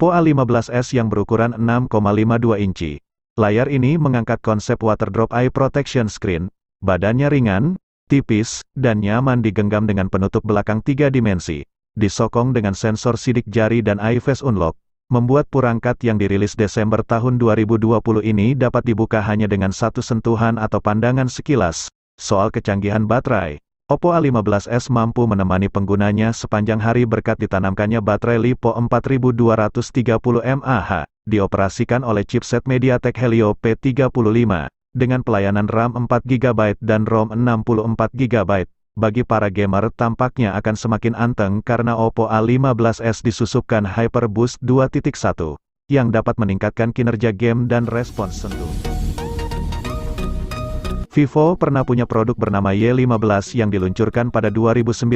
Oppo A15s yang berukuran 6,52 inci. Layar ini mengangkat konsep waterdrop eye protection screen. Badannya ringan, tipis, dan nyaman digenggam dengan penutup belakang 3 dimensi. Disokong dengan sensor sidik jari dan eye face unlock, membuat perangkat yang dirilis Desember tahun 2020 ini dapat dibuka hanya dengan satu sentuhan atau pandangan sekilas. Soal kecanggihan baterai, Oppo A15s mampu menemani penggunanya sepanjang hari berkat ditanamkannya baterai LiPo 4230 mAh, dioperasikan oleh chipset MediaTek Helio P35, dengan pelayanan RAM 4GB dan ROM 64GB. Bagi para gamer tampaknya akan semakin anteng karena Oppo A15s disusupkan HyperBoost 2.1, yang dapat meningkatkan kinerja game dan respons sentuh. Vivo pernah punya produk bernama Y15 yang diluncurkan pada 2019.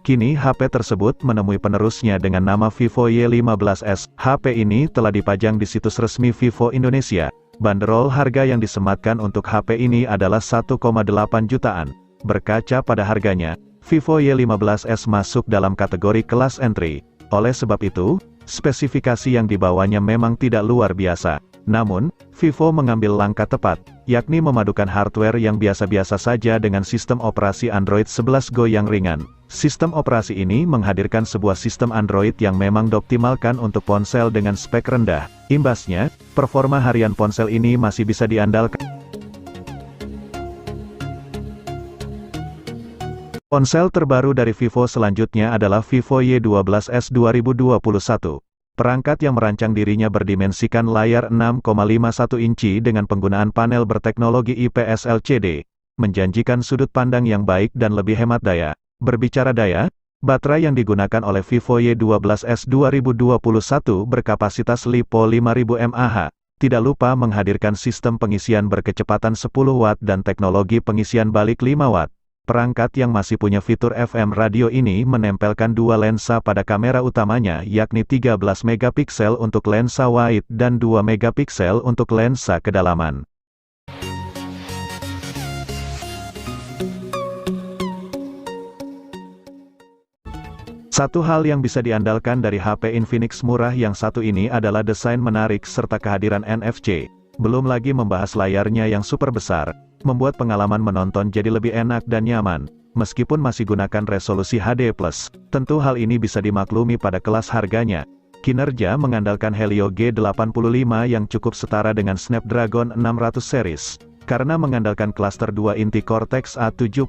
Kini HP tersebut menemui penerusnya dengan nama Vivo Y15s. HP ini telah dipajang di situs resmi Vivo Indonesia. Banderol harga yang disematkan untuk HP ini adalah 1,8 jutaan. Berkaca pada harganya, Vivo Y15s masuk dalam kategori kelas entry. Oleh sebab itu, spesifikasi yang dibawanya memang tidak luar biasa. Namun, Vivo mengambil langkah tepat, yakni memadukan hardware yang biasa-biasa saja dengan sistem operasi Android 11 Go yang ringan. Sistem operasi ini menghadirkan sebuah sistem Android yang memang dioptimalkan untuk ponsel dengan spek rendah. Imbasnya, performa harian ponsel ini masih bisa diandalkan. Ponsel terbaru dari Vivo selanjutnya adalah Vivo Y12s 2021. Perangkat yang merancang dirinya berdimensikan layar 6,51 inci dengan penggunaan panel berteknologi IPS LCD, menjanjikan sudut pandang yang baik dan lebih hemat daya. Berbicara daya, baterai yang digunakan oleh Vivo Y12s 2021 berkapasitas LiPo 5000 mAh, tidak lupa menghadirkan sistem pengisian berkecepatan 10 Watt dan teknologi pengisian balik 5 Watt. Perangkat yang masih punya fitur FM radio ini menempelkan dua lensa pada kamera utamanya, yakni 13 megapiksel untuk lensa wide dan 2 megapiksel untuk lensa kedalaman. Satu hal yang bisa diandalkan dari HP Infinix murah yang satu ini adalah desain menarik serta kehadiran NFC. Belum lagi membahas layarnya yang super besar, membuat pengalaman menonton jadi lebih enak dan nyaman. Meskipun masih gunakan resolusi HD+, tentu hal ini bisa dimaklumi pada kelas harganya. Kinerja mengandalkan Helio G85 yang cukup setara dengan Snapdragon 600 series. Karena mengandalkan klaster 2 inti Cortex A75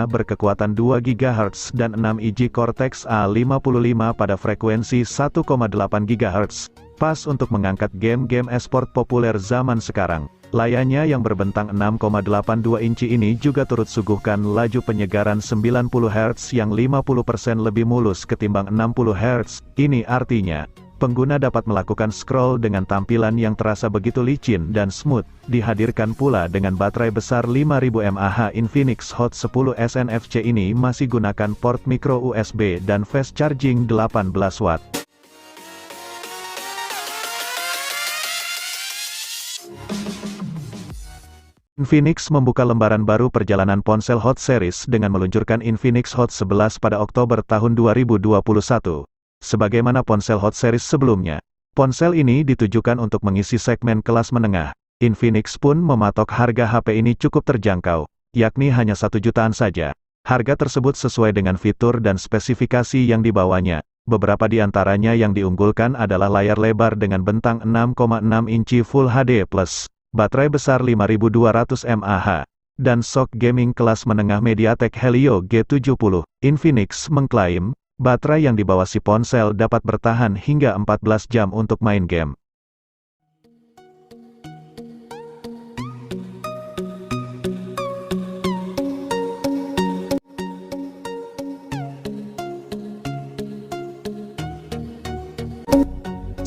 berkekuatan 2 GHz dan 6 inci Cortex A55 pada frekuensi 1,8 GHz. Pas untuk mengangkat game-game esport populer zaman sekarang. Layarnya yang berbentang 6,82 inci ini juga turut suguhkan laju penyegaran 90 Hz yang 50% lebih mulus ketimbang 60 Hz. Ini artinya, pengguna dapat melakukan scroll dengan tampilan yang terasa begitu licin dan smooth. Dihadirkan pula dengan baterai besar 5000 mAh. Infinix Hot 10 SNFC ini masih gunakan port micro USB dan fast charging 18 Watt. Infinix membuka lembaran baru perjalanan ponsel Hot Series dengan meluncurkan Infinix Hot 11 pada Oktober tahun 2021. Sebagaimana ponsel Hot Series sebelumnya, ponsel ini ditujukan untuk mengisi segmen kelas menengah. Infinix pun mematok harga HP ini cukup terjangkau, yakni hanya 1 jutaan saja. Harga tersebut sesuai dengan fitur dan spesifikasi yang dibawanya. Beberapa di antaranya yang diunggulkan adalah layar lebar dengan bentang 6,6 inci Full HD+, baterai besar 5200 mAh, dan sok gaming kelas menengah MediaTek Helio G70. Infinix mengklaim, baterai yang dibawa si ponsel dapat bertahan hingga 14 jam untuk main game.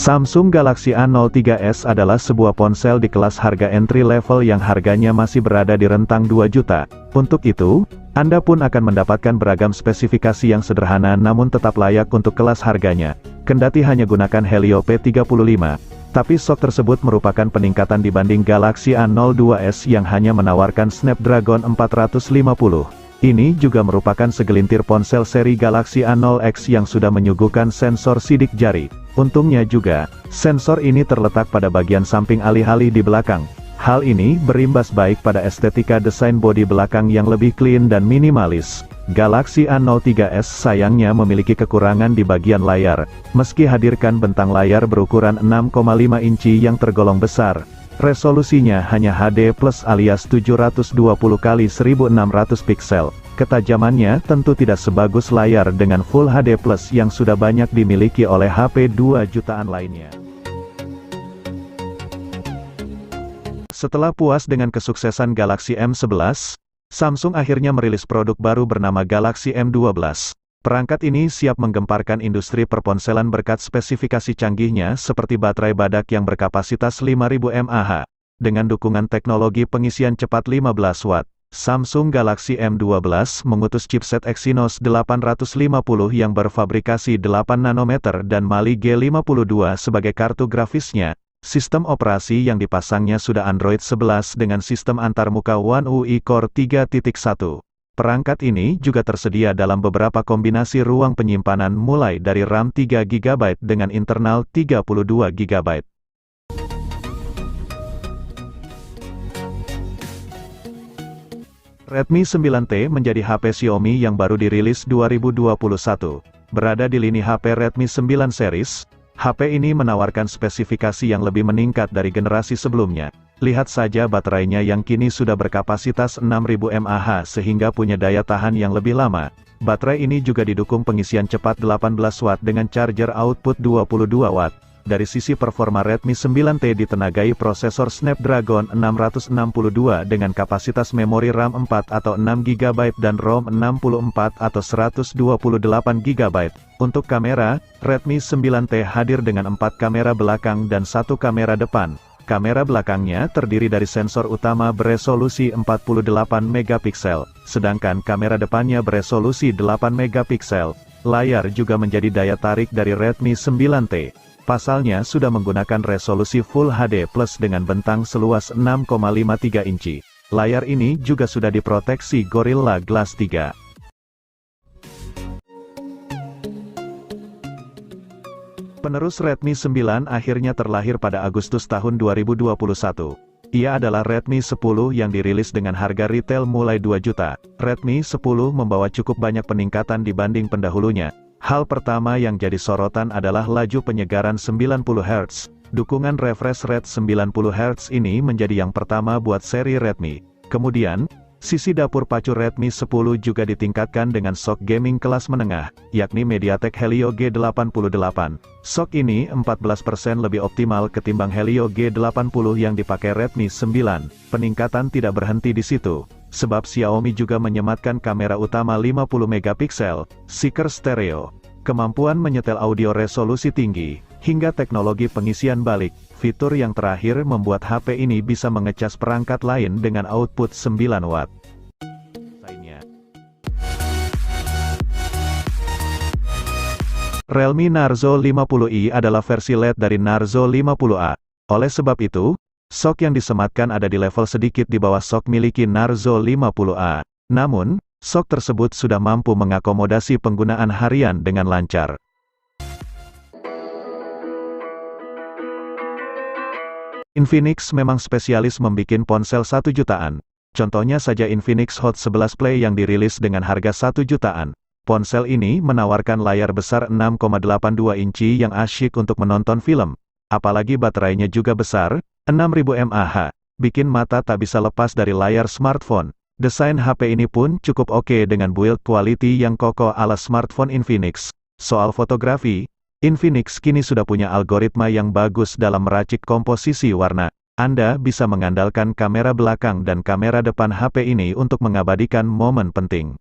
Samsung Galaxy A03s adalah sebuah ponsel di kelas harga entry level yang harganya masih berada di rentang 2 juta. Untuk itu, Anda pun akan mendapatkan beragam spesifikasi yang sederhana namun tetap layak untuk kelas harganya. Kendati hanya gunakan Helio P35, tapi sok tersebut merupakan peningkatan dibanding Galaxy A02s yang hanya menawarkan Snapdragon 450. Ini juga merupakan segelintir ponsel seri Galaxy A0X yang sudah menyuguhkan sensor sidik jari. Untungnya juga, sensor ini terletak pada bagian samping alih-alih di belakang. Hal ini berimbas baik pada estetika desain bodi belakang yang lebih clean dan minimalis. Galaxy A03s sayangnya memiliki kekurangan di bagian layar. Meski hadirkan bentang layar berukuran 6,5 inci yang tergolong besar, resolusinya hanya HD+ alias 720x1600 piksel. Ketajamannya tentu tidak sebagus layar dengan Full HD+ yang sudah banyak dimiliki oleh HP 2 jutaan lainnya. Setelah puas dengan kesuksesan Galaxy M11, Samsung akhirnya merilis produk baru bernama Galaxy M12. Perangkat ini siap menggemparkan industri perponselan berkat spesifikasi canggihnya seperti baterai badak yang berkapasitas 5000 mAh. Dengan dukungan teknologi pengisian cepat 15 watt, Samsung Galaxy M12 mengutus chipset Exynos 850 yang berfabrikasi 8 nanometer dan Mali G52 sebagai kartu grafisnya. Sistem operasi yang dipasangnya sudah Android 11 dengan sistem antarmuka One UI Core 3.1. Perangkat ini juga tersedia dalam beberapa kombinasi ruang penyimpanan mulai dari RAM 3 GB dengan internal 32 GB. Redmi 9T menjadi HP Xiaomi yang baru dirilis 2021. Berada di lini HP Redmi 9 series, HP ini menawarkan spesifikasi yang lebih meningkat dari generasi sebelumnya. Lihat saja baterainya yang kini sudah berkapasitas 6000 mAh sehingga punya daya tahan yang lebih lama. Baterai ini juga didukung pengisian cepat 18 watt dengan charger output 22 watt. Dari sisi performa Redmi 9T ditenagai prosesor Snapdragon 662 dengan kapasitas memori RAM 4 atau 6 GB dan ROM 64 atau 128 GB. Untuk kamera, Redmi 9T hadir dengan 4 kamera belakang dan 1 kamera depan. Kamera belakangnya terdiri dari sensor utama beresolusi 48 megapiksel, sedangkan kamera depannya beresolusi 8 megapiksel. Layar juga menjadi daya tarik dari Redmi 9T. Pasalnya sudah menggunakan resolusi Full HD+ dengan bentang seluas 6,53 inci. Layar ini juga sudah diproteksi Gorilla Glass 3. Penerus Redmi 9 akhirnya terlahir pada Agustus tahun 2021. Ia adalah Redmi 10 yang dirilis dengan harga retail mulai 2 juta. Redmi 10 membawa cukup banyak peningkatan dibanding pendahulunya. Hal pertama yang jadi sorotan adalah laju penyegaran 90 Hz. Dukungan refresh rate 90 Hz ini menjadi yang pertama buat seri Redmi. Kemudian, sisi dapur pacu Redmi 10 juga ditingkatkan dengan SoC gaming kelas menengah, yakni MediaTek Helio G88. SoC ini 14% lebih optimal ketimbang Helio G80 yang dipakai Redmi 9. Peningkatan tidak berhenti di situ, sebab Xiaomi juga menyematkan kamera utama 50 megapiksel, seeker stereo, kemampuan menyetel audio resolusi tinggi, hingga teknologi pengisian balik. Fitur yang terakhir membuat HP ini bisa mengecas perangkat lain dengan output 9 watt. Realme Narzo 50i adalah versi LED dari Narzo 50A. Oleh sebab itu, SoC yang disematkan ada di level sedikit di bawah SoC miliki Narzo 50A. Namun, SoC tersebut sudah mampu mengakomodasi penggunaan harian dengan lancar. Infinix memang spesialis membikin ponsel 1 jutaan. Contohnya saja Infinix Hot 11 Play yang dirilis dengan harga 1 jutaan. Ponsel ini menawarkan layar besar 6,82 inci yang asyik untuk menonton film. Apalagi baterainya juga besar, 6000 mAh. Bikin mata tak bisa lepas dari layar smartphone. Desain HP ini pun cukup oke dengan build quality yang kokoh ala smartphone Infinix. Soal fotografi, Infinix kini sudah punya algoritma yang bagus dalam meracik komposisi warna. Anda bisa mengandalkan kamera belakang dan kamera depan HP ini untuk mengabadikan momen penting.